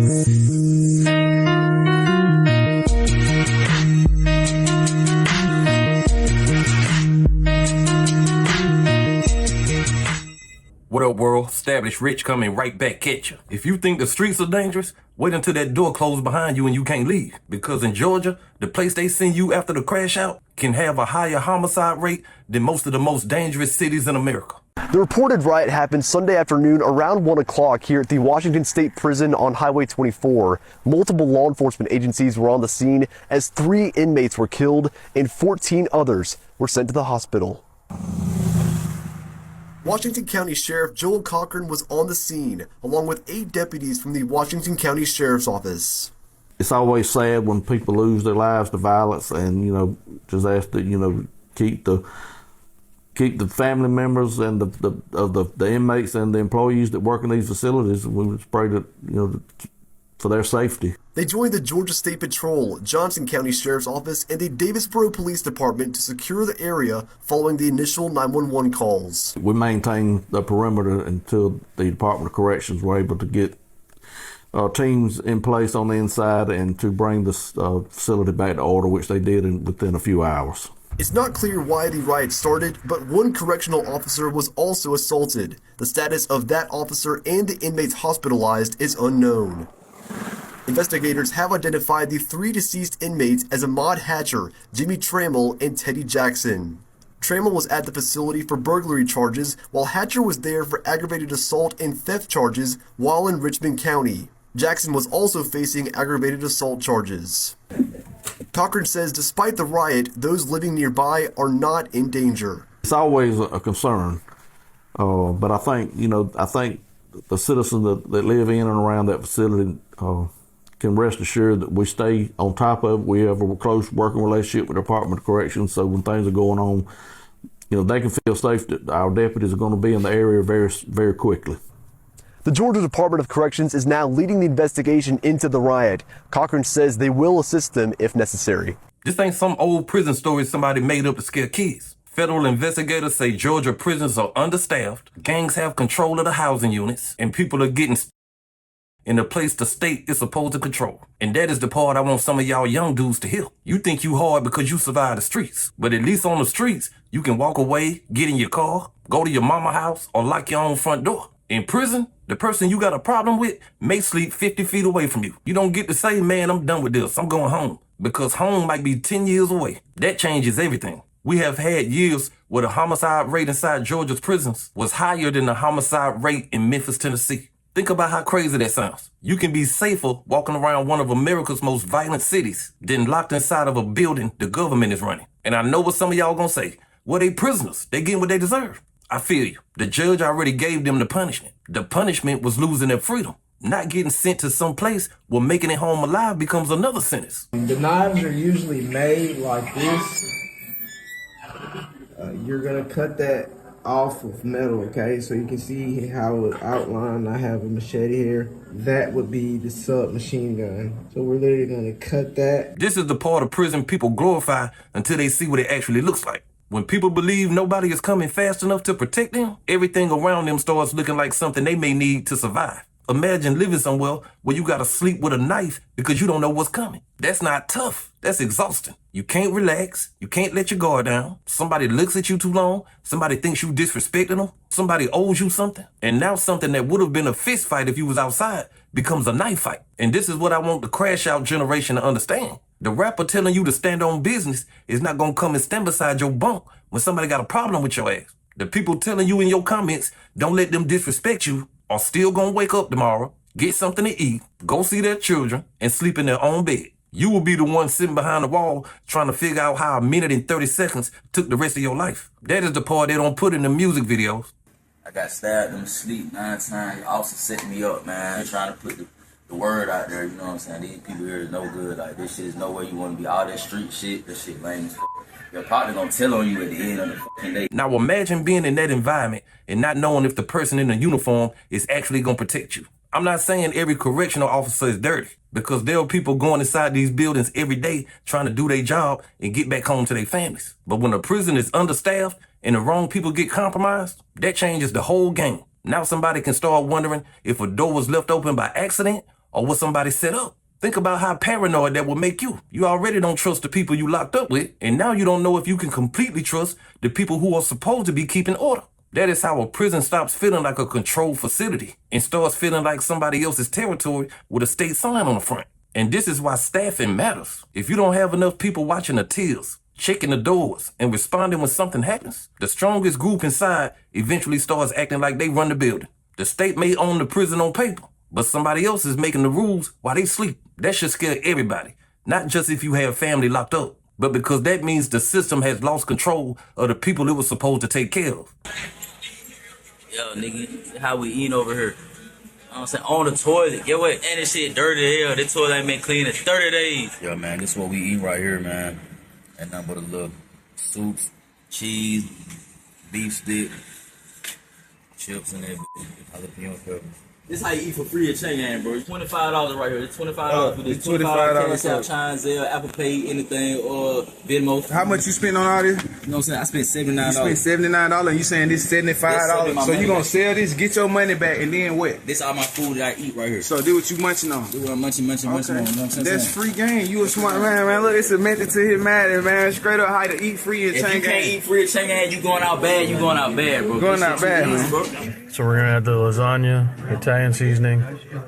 What up, world? EstablishedRich coming right back at you. If you think the streets are dangerous, wait until that door closes behind you and you can't leave. Because in Georgia, the place they send you after the crash out can have a higher homicide rate than most of the most dangerous cities in America. The reported riot happened Sunday afternoon around 1 o'clock here at the Washington State Prison on Highway 24. Multiple law enforcement agencies were on the scene as 3 inmates were killed and 14 others were sent to the hospital. Washington County Sheriff Joel Cochran was on the scene, along with 8 deputies from the Washington County Sheriff's Office. It's always sad when people lose their lives to violence, and just ask that keep the family members and the inmates and the employees that work in these facilities. We just pray that for their safety. They joined the Georgia State Patrol, Johnson County Sheriff's Office, and the Davisboro Police Department to secure the area following the initial 911 calls. We maintained the perimeter until the Department of Corrections were able to get teams in place on the inside and to bring the facility back to order, which they did within a few hours. It's not clear why the riot started, but one correctional officer was also assaulted. The status of that officer and the inmates hospitalized is unknown. Investigators have identified the 3 deceased inmates as Ahmaud Hatcher, Jimmy Trammell, and Teddy Jackson. Trammell was at the facility for burglary charges, while Hatcher was there for aggravated assault and theft charges while in Richmond County. Jackson was also facing aggravated assault charges. Cochran says despite the riot, those living nearby are not in danger. It's always a concern, but I think the citizens that live in and around that facility can rest assured that we stay on top of it. We have a close working relationship with the Department of Corrections, so when things are going on, they can feel safe that our deputies are going to be in the area very, very quickly. The Georgia Department of Corrections is now leading the investigation into the riot. Cochran says they will assist them if necessary. This ain't some old prison story somebody made up to scare kids. Federal investigators say Georgia prisons are understaffed, gangs have control of the housing units, and people are getting in a place the state is supposed to control. And that is the part I want some of y'all young dudes to hear. You think you hard because you survive the streets, but at least on the streets, you can walk away, get in your car, go to your mama house, or lock your own front door. In prison, the person you got a problem with may sleep 50 feet away from you. You don't get to say, man, I'm done with this, I'm going home. Because home might be 10 years away. That changes everything. We have had years where the homicide rate inside Georgia's prisons was higher than the homicide rate in Memphis, Tennessee. Think about how crazy that sounds. You can be safer walking around one of America's most violent cities than locked inside of a building the government is running. And I know what some of y'all gonna say. Well, they prisoners. They getting what they deserve. I feel you. The judge already gave them the punishment. The punishment was losing their freedom. Not getting sent to some place where making it home alive becomes another sentence. The knives are usually made like this. You're gonna cut that off of metal, okay? So you can see how it's outlined. I have a machete here. That would be the submachine gun. So we're literally gonna cut that. This is the part of prison people glorify until they see what it actually looks like. When people believe nobody is coming fast enough to protect them, everything around them starts looking like something they may need to survive. Imagine living somewhere where you gotta sleep with a knife because you don't know what's coming. That's not tough. That's exhausting. You can't relax. You can't let your guard down. Somebody looks at you too long. Somebody thinks you disrespecting them. Somebody owes you something. And now something that would have been a fist fight if you was outside becomes a knife fight. And this is what I want the crash out generation to understand. The rapper telling you to stand on business is not gonna come and stand beside your bunk when somebody got a problem with your ass. The people telling you in your comments, don't let them disrespect you, are still gonna wake up tomorrow, get something to eat, go see their children, and sleep in their own bed. You will be the one sitting behind the wall trying to figure out how a minute and 30 seconds took the rest of your life. That is the part they don't put in the music videos. I got stabbed in my sleep 9 times. Also set me up, man. Trying to put the word out there, you know what I'm saying? These people here is no good. Like, this shit is nowhere you want to be. All that street shit, this shit lame as fuck. Your partner gonna tell on you at the end of the fucking day. Now imagine being in that environment and not knowing if the person in the uniform is actually gonna protect you. I'm not saying every correctional officer is dirty, because there are people going inside these buildings every day trying to do their job and get back home to their families. But when a prison is understaffed and the wrong people get compromised, that changes the whole game. Now somebody can start wondering if a door was left open by accident or what somebody set up. Think about how paranoid that will make you. You already don't trust the people you locked up with, and now you don't know if you can completely trust the people who are supposed to be keeping order. That is how a prison stops feeling like a controlled facility and starts feeling like somebody else's territory with a state sign on the front. And this is why staffing matters. If you don't have enough people watching the tills, checking the doors, and responding when something happens, the strongest group inside eventually starts acting like they run the building. The state may own the prison on paper, but somebody else is making the rules while they sleep. That should scare everybody, not just if you have family locked up, but because that means the system has lost control of the people it was supposed to take care of. Yo, nigga, how we eating over here? You know what I'm saying? On the toilet. Get what? And this shit dirty as hell. This toilet ain't been clean in 30 days. Yo, man, this is what we eat right here, man. Ain't nothing but a little soups, cheese, beef stick, chips, and that jalapeno pepper. This how you eat for free at Chang, bro. It's $25 right here. It's $25 for this. $25 Cash App, Chime, Zelle, Apple Pay, anything, or Venmo. How much you spend on all this? You know what I'm saying? I spent $79. You spent $79 and you saying this $75. So you gonna sell this, get your money back, and then what? This all my food that I eat right here. So do what you munching on. Do what I'm munching on. You know what I'm saying? That's free game. You a smart man. Look, it's a method to his madness, man. Straight up how to eat free at If Chang. you can't eat free at Chang, you going out bad. You going out bad, bro. Going out bad, man. Bro. So we're gonna add the lasagna, Italian seasoning,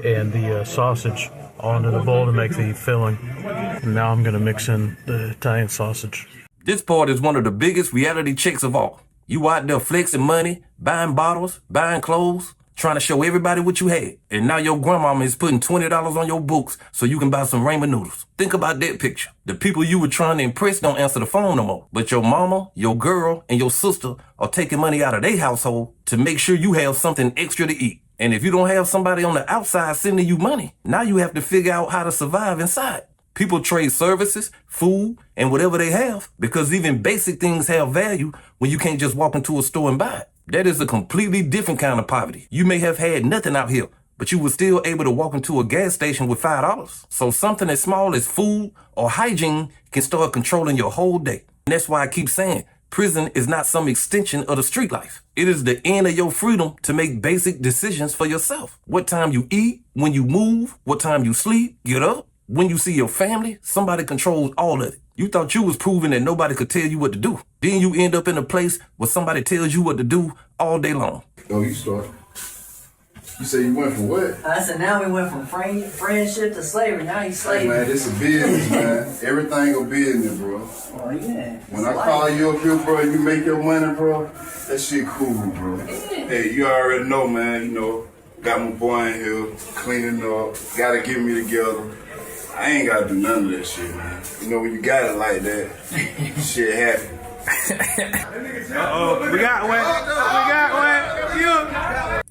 and the sausage all into the bowl to make the filling. And now I'm gonna mix in the Italian sausage. This part is one of the biggest reality checks of all. You out there flexing money, buying bottles, buying clothes, trying to show everybody what you had. And now your grandmama is putting $20 on your books so you can buy some ramen noodles. Think about that picture. The people you were trying to impress don't answer the phone no more. But your mama, your girl, and your sister are taking money out of their household to make sure you have something extra to eat. And if you don't have somebody on the outside sending you money, now you have to figure out how to survive inside. People trade services, food, and whatever they have because even basic things have value when you can't just walk into a store and buy it. That is a completely different kind of poverty. You may have had nothing out here, but you were still able to walk into a gas station with $5. So something as small as food or hygiene can start controlling your whole day. And that's why I keep saying prison is not some extension of the street life. It is the end of your freedom to make basic decisions for yourself. What time you eat, when you move, what time you sleep, get up. When you see your family, somebody controls all of it. You thought you was proving that nobody could tell you what to do. Then you end up in a place where somebody tells you what to do all day long. Oh, you start. You say you went from what? I said now we went from friendship to slavery. Now he's Hey, slavery. man, this a business, man. Everything a business, bro. Oh yeah. When I call you up here, bro, and you make your money, bro, that shit cool, bro. Hey, you already know, man, you know, got my boy in here, cleaning up, gotta get me together. I ain't gotta do none of that shit, man. You know, when you got it like that, shit happen. We got one. You.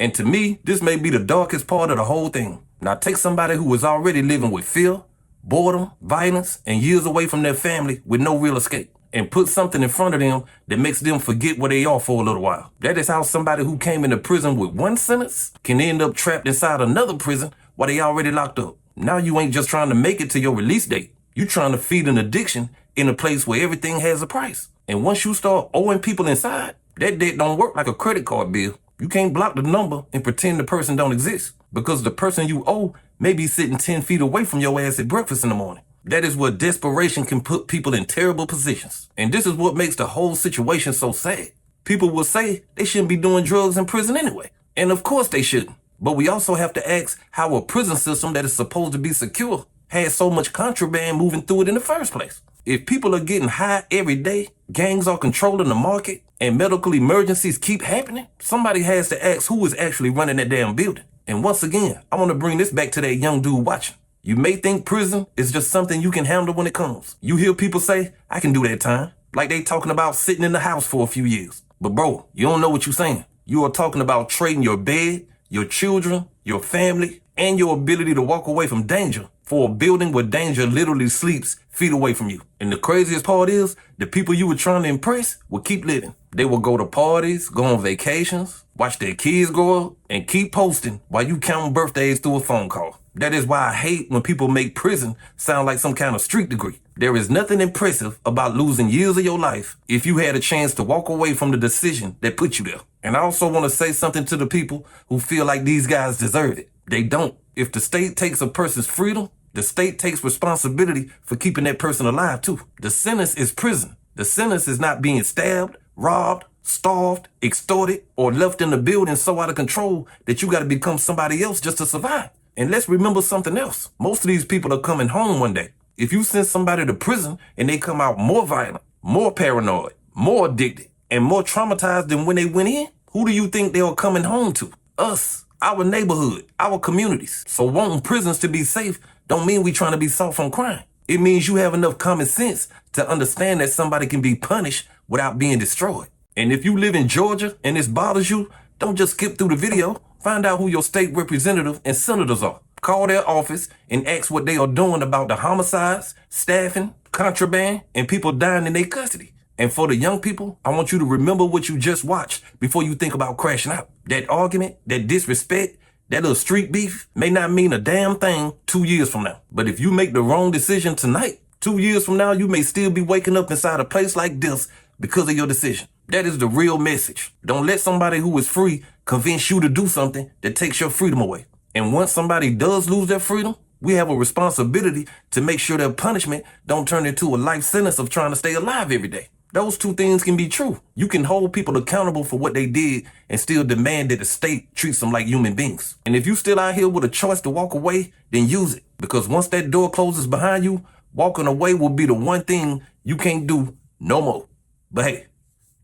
And to me, this may be the darkest part of the whole thing. Now take somebody who was already living with fear, boredom, violence, and years away from their family with no real escape, and put something in front of them that makes them forget where they are for a little while. That is how somebody who came into prison with one sentence can end up trapped inside another prison while they already locked up. Now you ain't just trying to make it to your release date. You trying to feed an addiction in a place where everything has a price. And once you start owing people inside, that debt don't work like a credit card bill. You can't block the number and pretend the person don't exist because the person you owe may be sitting 10 feet away from your ass at breakfast in the morning. That is where desperation can put people in terrible positions. And this is what makes the whole situation so sad. People will say they shouldn't be doing drugs in prison anyway. And of course they shouldn't. But we also have to ask how a prison system that is supposed to be secure has so much contraband moving through it in the first place. If people are getting high every day, gangs are controlling the market, and medical emergencies keep happening, somebody has to ask who is actually running that damn building. And once again, I want to bring this back to that young dude watching. You may think prison is just something you can handle when it comes. You hear people say, I can do that time, like they talking about sitting in the house for a few years. But bro, you don't know what you're saying. You are talking about trading your bed, your children, your family, and your ability to walk away from danger for a building where danger literally sleeps feet away from you. And the craziest part is, the people you were trying to impress will keep living. They will go to parties, go on vacations, watch their kids grow up, and keep posting while you count birthdays through a phone call. That is why I hate when people make prison sound like some kind of street degree. There is nothing impressive about losing years of your life if you had a chance to walk away from the decision that put you there. And I also want to say something to the people who feel like these guys deserve it. They don't. If the state takes a person's freedom, the state takes responsibility for keeping that person alive too. The sentence is prison. The sentence is not being stabbed, robbed, starved, extorted, or left in the building so out of control that you got to become somebody else just to survive. And let's remember something else. Most of these people are coming home one day. If you send somebody to prison and they come out more violent, more paranoid, more addicted, and more traumatized than when they went in, who do you think they are coming home to? Us, our neighborhood, our communities. So wanting prisons to be safe don't mean we trying to be soft on crime. It means you have enough common sense to understand that somebody can be punished without being destroyed. And if you live in Georgia and this bothers you, don't just skip through the video. Find out who your state representative and senators are. Call their office and ask what they are doing about the homicides, staffing, contraband, and people dying in their custody. And for the young people, I want you to remember what you just watched before you think about crashing out. That argument, that disrespect, that little street beef may not mean a damn thing 2 years from now. But if you make the wrong decision tonight, 2 years from now, you may still be waking up inside a place like this because of your decision. That is the real message. Don't let somebody who is free convince you to do something that takes your freedom away. And once somebody does lose their freedom, we have a responsibility to make sure their punishment don't turn into a life sentence of trying to stay alive every day. Those two things can be true. You can hold people accountable for what they did and still demand that the state treats them like human beings. And if you still out here with a choice to walk away, then use it. Because once that door closes behind you, walking away will be the one thing you can't do no more. But hey,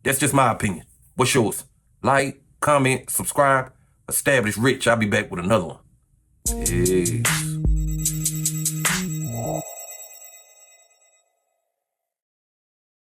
that's just my opinion. What's yours? Like, comment, subscribe. EstablishedRich. I'll be back with another one. Peace.